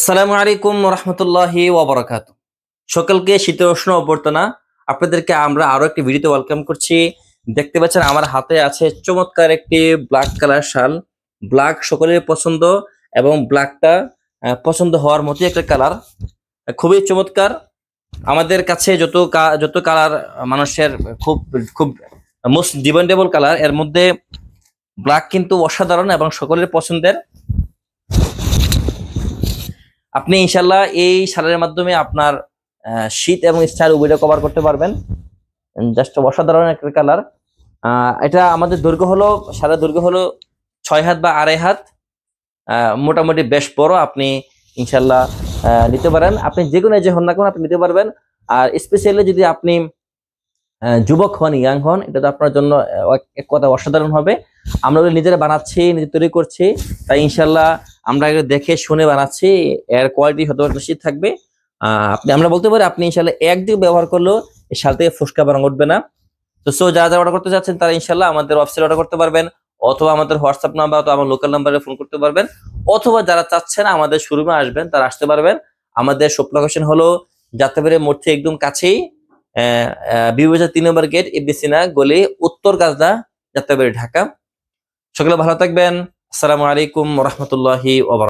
আসসালামু আলাইকুম রহমতুল্লাহি ওয়াবারাকাতু। সকলকে শীতের উষ্ণ অভ্যর্থনা। আপনাদেরকে আমরা আরো একটি ভিডিওতে ওয়েলকাম করছি। দেখতে পাচ্ছেন আমার হাতে আছে চমৎকার একটি ব্ল্যাক কালার শাল। ব্ল্যাক সকলের পছন্দ এবং ব্ল্যাকটা পছন্দ হওয়ার মতো একটা কালার, খুবই চমৎকার। আমাদের কাছে যত কালার মানুষের খুব খুব মোস্ট ডিমান্ডেবল কালার, এর মধ্যে ব্ল্যাক কিন্তু অসাধারণ এবং সকলের পছন্দের। আপনি ইনশাল্লাহ এই শালের মাধ্যমে আপনার শীত এবং স্টাইল উভয়টা কভার করতে পারবেন। জাস্ট অসাধারণ একটা কালার। এটা আমাদের দৈর্ঘ্য হলো, শালের দৈর্ঘ্য হলো 6 হাত বা 2.5 হাত। মোটামুটি বেশ বড়। আপনি ইনশাল্লাহ নিতে পারেন। আপনি যে কোনো এজে হন না কেন আপনি নিতে পারবেন। আর স্পেশালি যদি আপনি যুবক হন, ইয়াং হন, এটা তো আপনার জন্য এক কথা অসাধারণ হবে। আমরা নিজেরা বানাচ্ছি, নিজে তৈরি করছি, তাই ইনশাল্লাহ আমরা এগুলো দেখে শুনে বানাচ্ছি। এর কোয়ালিটি হয়তো নিশ্চিত থাকবে। আমরা বলতে পারি আপনি ইনশাল্লাহ একদিন ব্যবহার করলেও এই শাল থেকে ফুসকা রং উঠবে না। তো যারা যারা অর্ডার করতে চাচ্ছেন তারা ইনশাল্লাহ আমাদের ওয়েবসাইটে অর্ডার করতে পারবেন, অথবা আমাদের হোয়াটসঅ্যাপ নাম্বার অথবা আমার লোকাল নাম্বারে ফোন করতে পারবেন, অথবা যারা চাচ্ছেন আমাদের শোরুমে আসবেন তারা আসতে পারবেন। আমাদের শপ লোকেশন হলো যাত্রাবাড়ি মোড় থেকে একদম কাছেই, বিবাজার 3 নম্বর গেট, ইবনে সিনা গলি, উত্তর গাজদা, যাত্রাবাড়ি, ঢাকা। সকলে ভালো থাকবেন। আসসালামু আলাইকুম রহমতুল্লাহি ওয়া বারাকাতুহু।